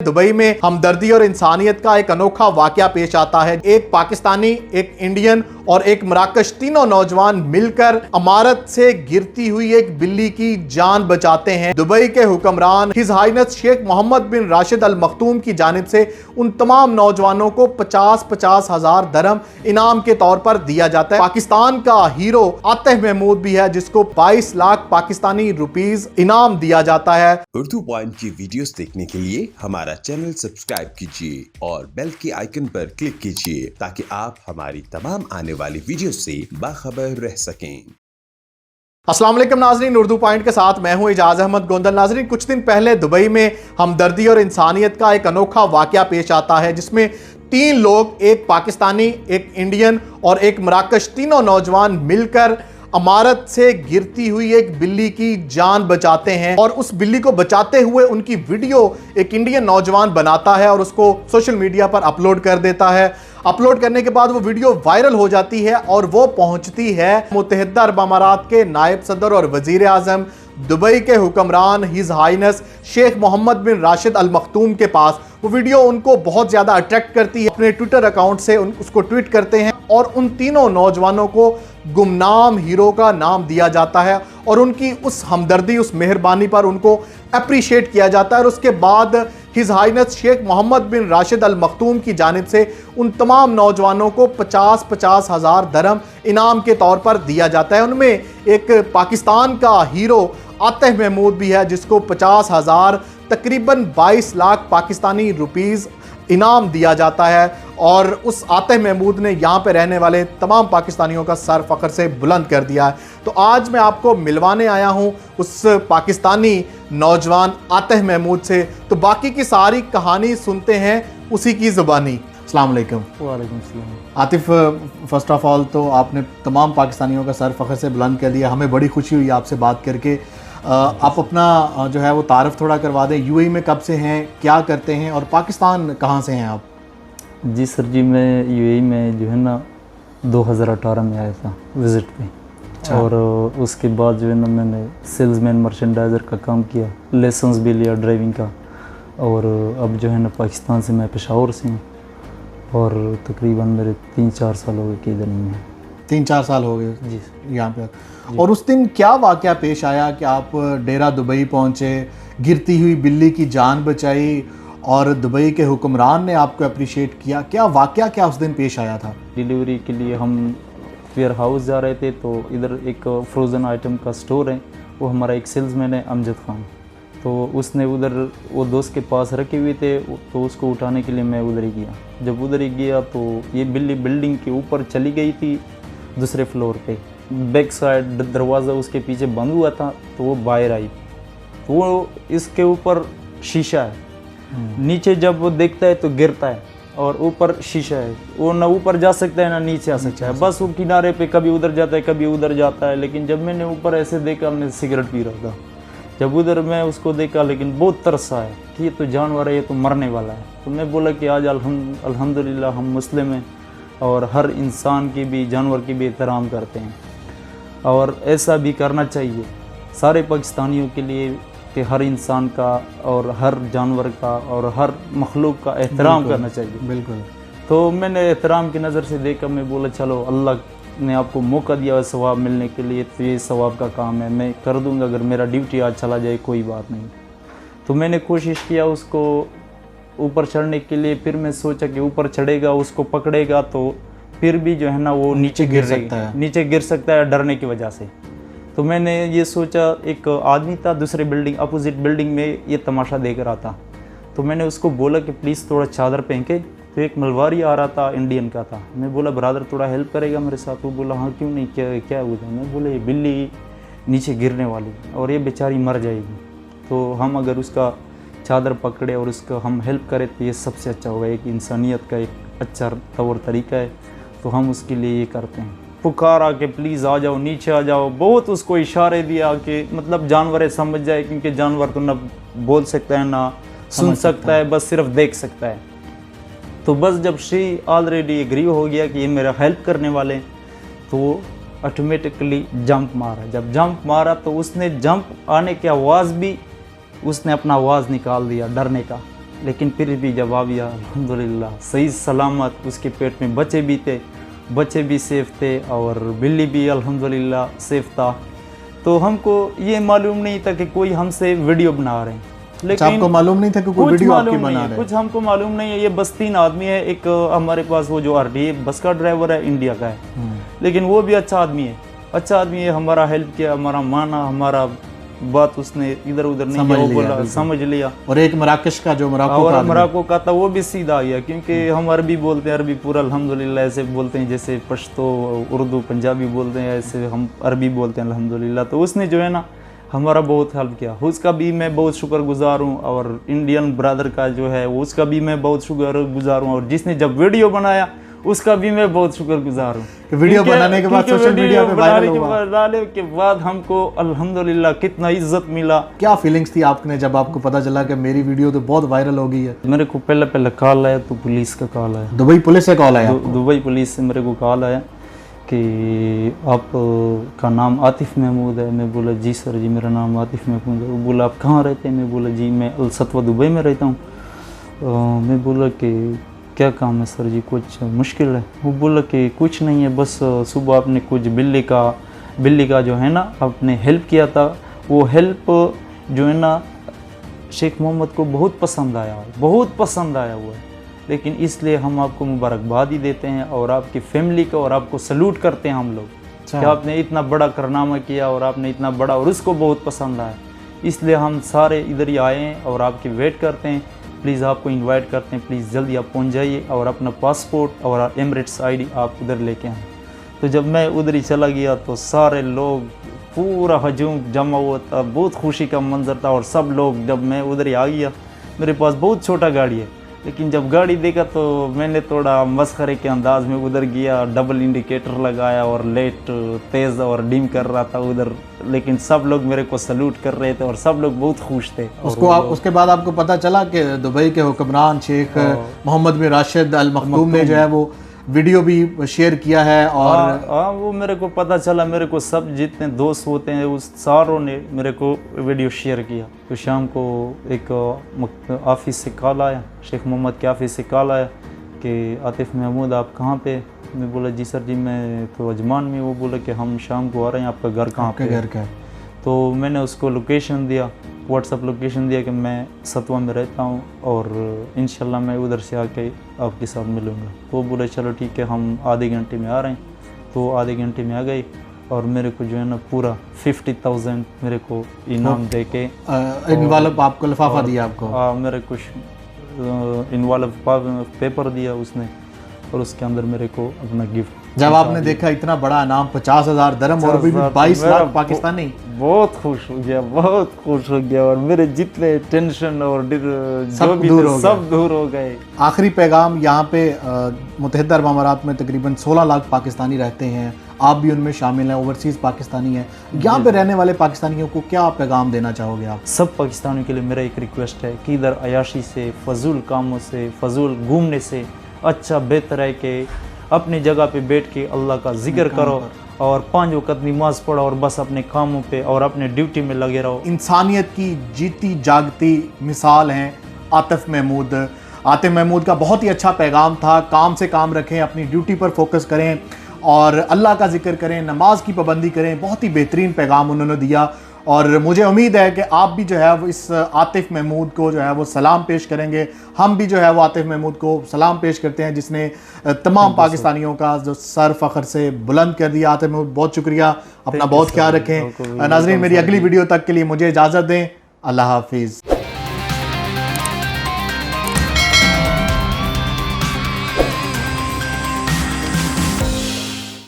Dubai में हमदर्दी और इंसानियत का एक अनोखा वाकया पेश आता है। एक पाकिस्तानी, एक इंडियन और एक मराकश, तीनों नौजवान मिलकर इमारत से गिरती हुई एक बिल्ली की जान बचाते हैं। दुबई के हुक्मरान हिज हाइनेस शेख मोहम्मद बिन राशिद अल मखतूम की जानिब से उन तमाम नौजवानों को 50-50 हजार दरम इनाम के तौर पर दिया जाता है। पाकिस्तान का हीरो आतिफ महमूद भी है, जिसको 22 लाख पाकिस्तानी रुपीस इनाम दिया जाता है। उर्दू पॉइंट की वीडियोस देखने के लिए हमारा चैनल सब्सक्राइब कीजिए और बेल के आइकन पर क्लिक कीजिए ताकि आप हमारी तमाम आने वाली वीडियो से बाखबर रह सकें। अस्सलाम वालेकुम नाजरीन, उर्दू पॉइंट के साथ मैं हूं इजाज अहमद गोंदल। नाजरीन, कुछ दिन पहले दुबई में हमदर्दी और इंसानियत का एक अनोखा वाकया पेश आता है, जिसमें 3 लोग, एक पाकिस्तानी, एक इंडियन और एक मराकश, तीनों नौजवान मिलकर इमारत से गिरती हुई एक बिल्ली की जान बचाते हैं। और उस बिल्ली को बचाते हुए उनकी वीडियो एक इंडियन नौजवान बनाता है और उसको सोशल मीडिया पर अपलोड कर देता है। अपलोड करने के बाद वो वीडियो वायरल हो जाती है और वो पहुंचती है मुत्तहिदा अरब अमारात के नायब सदर और वजीर आजम दुबई के हुक्मरान हिज हाइनेस शेख मोहम्मद बिन राशिद अल मखतूम के पास। वो वीडियो उनको बहुत ज़्यादा अट्रैक्ट करती है। अपने ट्विटर अकाउंट से उसको ट्वीट करते हैं और उन तीनों नौजवानों को गुमनाम हीरो का नाम दिया जाता है और उनकी उस हमदर्दी, उस मेहरबानी पर उनको अप्रिशिएट किया जाता है। और उसके बाद हिज हाइनेस शेख मोहम्मद बिन राशिद अल मखतूम की जानिब से उन तमाम नौजवानों को 50-50 हजार दरम इनाम के तौर पर दिया जाता है। उनमें एक पाकिस्तान का हीरो आतिफ महमूद भी है, जिसको 50 हजार, तकरीबन 22 लाख पाकिस्तानी रुपीस इनाम दिया जाता है। और उस आतिफ महमूद ने यहाँ पे रहने वाले तमाम पाकिस्तानियों का सर फख्र से बुलंद कर दिया है। तो आज मैं आपको मिलवाने आया हूँ उस पाकिस्तानी नौजवान आतिफ महमूद से। तो बाकी की सारी कहानी सुनते हैं उसी की ज़ुबानी। अस्सलाम वालेकुम। वालेकुम सलाम। आतिफ, फर्स्ट ऑफ ऑल तो आपने तमाम पाकिस्तानियों का सर फख्र से बुलंद कर दिया। हमें बड़ी खुशी हुई आपसे बात करके। आप अपना जो है वो तारफ़ थोड़ा करवा दें। यूएई में कब से हैं, क्या करते हैं और पाकिस्तान कहाँ से हैं आप? जी सर जी, मैं यूएई में जो है ना 2018 में आया था विज़िट पे। और उसके बाद जो है ना मैंने सेल्समैन मर्चेंडाइज़र का काम किया, लाइसेंस भी लिया ड्राइविंग का। और अब जो है ना पाकिस्तान से, मैं पेशावर से हूँ और तकरीबन मेरे 3-4 साल हो गए कि इधर नहीं है। 3-4 साल हो गए जी यहाँ पे। और उस दिन क्या वाकया पेश आया कि आप डेरा दुबई पहुँचे, गिरती हुई बिल्ली की जान बचाई और दुबई के हुक्मरान ने आपको अप्रिशिएट किया? क्या वाकया क्या उस दिन पेश आया था? डिलीवरी के लिए हम वेयर हाउस जा रहे थे, तो इधर एक फ्रोज़न आइटम का स्टोर है, वो हमारा एक सेल्समैन है अमजद खान, तो उसने उधर वो दोस्त के पास रखे हुए थे, तो उसको उठाने के लिए मैं उधर ही गया। जब उधर ही गया तो ये बिल्ली बिल्डिंग के ऊपर चली गई थी, दूसरे फ्लोर पे। बैक साइड दरवाज़ा उसके पीछे बंद हुआ था, तो वो बाहर आई। तो वो इसके ऊपर शीशा है, नीचे जब वो देखता है तो गिरता है, और ऊपर शीशा है, वो ना ऊपर जा सकता है ना नीचे आ सकता है। बस वो किनारे पे कभी उधर जाता है कभी उधर जाता है। लेकिन जब मैंने ऊपर ऐसे देखा, मैं सिगरेट पी रहा था, जब उधर मैं उसको देखा, लेकिन बहुत तरसा है कि ये तो जानवर है, ये तो मरने वाला है। तो मैं बोला कि आज अल्हम्दुलिल्लाह हम मुस्लिम हैं और हर इंसान की भी, जानवर की भी एहतराम करते हैं, और ऐसा भी करना चाहिए सारे पाकिस्तानियों के लिए कि हर इंसान का और हर जानवर का और हर मखलूक का एहतराम करना चाहिए। बिल्कुल। तो मैंने एहतराम की नज़र से देखा, मैं बोला चलो अल्लाह ने आपको मौका दिया है सवाब मिलने के लिए, तो ये सवाब का काम है, मैं कर दूंगा। अगर मेरा ड्यूटी आज चला जाए कोई बात नहीं। तो मैंने कोशिश किया उसको ऊपर चढ़ने के लिए। फिर मैं सोचा कि ऊपर चढ़ेगा, उसको पकड़ेगा तो फिर भी जो है ना वो नीचे गिर सकता है डरने की वजह से। तो मैंने ये सोचा, एक आदमी था दूसरे बिल्डिंग, अपोजिट बिल्डिंग में, ये तमाशा देख रहा था। तो मैंने उसको बोला कि प्लीज़ थोड़ा चादर फेंके। तो एक मलवारी आ रहा था, इंडियन का था। मैं बोला ब्रदर थोड़ा हेल्प करेगा मेरे साथ? वो बोला हाँ क्यों नहीं, क्या हुआ? मैं बोला ये बिल्ली नीचे गिरने वाली और ये बेचारी मर जाएगी, तो हम अगर उसका चादर पकड़े और उसका हम हेल्प करें तो ये सबसे अच्छा होगा, एक इंसानियत का एक अच्छा तौर तरीका है, तो हम उसके लिए ये करते हैं। पुकारा कि प्लीज़ आ जाओ, नीचे आ जाओ। बहुत उसको इशारे दिया कि मतलब जानवर है, समझ जाए, क्योंकि जानवर तो ना बोल सकता है ना सुन सकता है, बस सिर्फ देख सकता है। तो बस जब शी ऑलरेडी एग्री हो गया कि ये मेरा हेल्प करने वाले, तो वो ऑटोमेटिकली जंप मारा। जब जंप मारा तो उसने जंप आने की आवाज़ भी, उसने अपना आवाज़ निकाल दिया डरने का। लेकिन फिर भी जब आ गया अल्हम्दुलिल्लाह सही सलामत, उसके पेट में बच्चे भी थे, बच्चे भी सेफ थे और बिल्ली भी अल्हम्दुलिल्लाह सेफ था। तो हमको ये मालूम नहीं था कि कोई हमसे वीडियो बना रहे हैं, अच्छा, आपको मालूम नहीं था कि कोई कुछ वीडियो आपकी मालूम बना नहीं रहे है, हैं? कुछ हमको मालूम नहीं है। ये बस 3 आदमी है, एक हमारे पास वो जो आरटीए बस का ड्राइवर है, इंडिया का है, लेकिन वो भी अच्छा आदमी है, अच्छा आदमी है, हमारा हेल्प किया, हमारा माना, हमारा बात उसने इधर उधर नहीं किया, वो बोला समझ लिया। और एक मराकश का जो मराको और का आदमी। मराको का था वो भी सीधा आ गया, क्योंकि हम अरबी बोलते हैं, अरबी पूरा अल्हम्दुलिल्लाह ऐसे बोलते हैं जैसे पश्तो, उर्दू, पंजाबी बोलते हैं, ऐसे हम अरबी बोलते हैं अल्हम्दुलिल्लाह। तो उसने जो है ना हमारा बहुत हेल्प किया, उसका भी मैं बहुत शुक्रगुजार हूँ। और इंडियन ब्रदर का जो है उसका भी मैं बहुत शुक्रगुजार हूँ, और जिसने जब वीडियो बनाया उसका भी मैं बहुत शुक्रगुजार हूँ। कि वीडियो बनाने के बाद सोशल मीडिया पे वायरल हुआ। बनाने के बाद हमको अल्हम्दुलिल्लाह कितना इज्जत मिला। क्या फीलिंग्स थी आपने जब आपको पता चला कि मेरी वीडियो तो बहुत वायरल हो गई है? मेरे को पहले कॉल आया, तो पुलिस का कॉल आया, दुबई पुलिस से कॉल आया? दुबई पुलिस से मेरे को कॉल आया कि आप का नाम आतिफ महमूद है। मैं बोला जी सर जी, मेरा नाम आतिफ महमूद है। वो बोला आप कहाँ रहते हैं? मैं बोला जी मैं अल सतवा दुबई में रहता हूँ। मैं बोला कि क्या काम है सर जी, कुछ मुश्किल है? वो बोला कि कुछ नहीं है, बस सुबह आपने कुछ बिल्ली का जो है ना आपने हेल्प किया था, वो हेल्प जो है ना शेख मोहम्मद को बहुत पसंद आया, बहुत पसंद आया हुआ है, लेकिन इसलिए हम आपको मुबारकबाद ही देते हैं और आपकी फैमिली को और आपको सल्यूट करते हैं हम लोग कि आपने इतना बड़ा कारनामा किया और आपने इतना बड़ा, और उसको बहुत पसंद आया, इसलिए हम सारे इधर ही आए हैं और आपकी वेट करते हैं। प्लीज़ आपको इनवाइट करते हैं, प्लीज़ जल्दी आप पहुंच जाइए और अपना पासपोर्ट और एमिरेट्स आईडी आप उधर लेके आएँ। तो जब मैं उधर ही चला गया तो सारे लोग, पूरा हजूम जमा हुआ था, बहुत खुशी का मंजर था। और सब लोग, जब मैं उधर ही आ गया, मेरे पास बहुत छोटा गाड़ी है, लेकिन जब गाड़ी देखा तो मैंने थोड़ा मस्खरे के अंदाज में उधर गया, डबल इंडिकेटर लगाया और लाइट तेज़ और डिम कर रहा था उधर, लेकिन सब लोग मेरे को सल्यूट कर रहे थे और सब लोग बहुत खुश थे। उसके बाद आपको पता चला कि दुबई के हुक्मरान शेख मोहम्मद बिन राशिद अल मखदूम ने जो है वो वीडियो भी शेयर किया है। और हाँ, वो मेरे को पता चला, मेरे को सब जितने दोस्त होते हैं उस सारों ने मेरे को वीडियो शेयर किया। तो शाम को एक ऑफिस से कॉल आया, शेख मोहम्मद के ऑफिस से कॉल आया कि आतिफ महमूद आप कहाँ पे? मैं बोला जी सर जी मैं तो अजमान में। वो बोला कि हम शाम को आ रहे हैं, आपका घर कहाँ पे? घर का है। तो मैंने उसको लोकेशन दिया, व्हाट्सअप लोकेशन दिया कि मैं सतवा में रहता हूँ और इंशाल्लाह मैं उधर से आके आपके साथ मिलूँगा। तो वो बोले चलो ठीक है, हम आधे घंटे में आ रहे हैं। तो आधे घंटे में आ गए और मेरे को जो है ना पूरा 50,000 मेरे को इनाम दे के इनवाल्व आपको लिफाफा दिया आपको? हाँ, मेरे कुछ इनवाल्व पेपर दिया उसने और उसके अंदर मेरे को अपना गिफ्ट। जब आपने देखा इतना बड़ा इनाम 50,000 दरम और भी 22 लाख पाकिस्तानी, बहुत खुश हो गया, बहुत खुश हो गया। और मेरे जितने टेंशन और जो भी सब दूर हो गए। आखिरी पैगाम, यहाँ पे मुत्तहिदा अरब अमारात में तकरीबन 16 लाख पाकिस्तानी रहते हैं, आप भी उनमें शामिल हैं, ओवरसीज़ पाकिस्तानी हैं। यहाँ पे रहने वाले पाकिस्तानियों को क्या पैगाम देना चाहोगे आप? सब पाकिस्तानियों के लिए मेरा एक रिक्वेस्ट है कि इधर अयाशी से, फजूल कामों से, फजूल घूमने से अच्छा बेहतर है कि अपनी जगह पे बैठ के अल्लाह का जिक्र करो और 5 वक्त नमाज पढ़ो और बस अपने कामों पे और अपने ड्यूटी में लगे रहो। इंसानियत की जीती जागती मिसाल हैं आतिफ महमूद। आतिफ महमूद का बहुत ही अच्छा पैगाम था, काम से काम रखें, अपनी ड्यूटी पर फोकस करें और अल्लाह का जिक्र करें, नमाज की पाबंदी करें। बहुत ही बेहतरीन पैगाम उन्होंने दिया और मुझे उम्मीद है कि आप भी जो है वो इस आतिफ महमूद को जो है वो सलाम पेश करेंगे। हम भी जो है वो आतिफ महमूद को सलाम पेश करते हैं जिसने तमाम पाकिस्तानियों का जो सर फ़ख्र से बुलंद कर दिया। आतिफ महमूद बहुत शुक्रिया, अपना बहुत ख्याल रखें। नाज़रीन, मेरी अगली वीडियो तक के लिए मुझे इजाज़त दें। अल्लाह हाफिज़।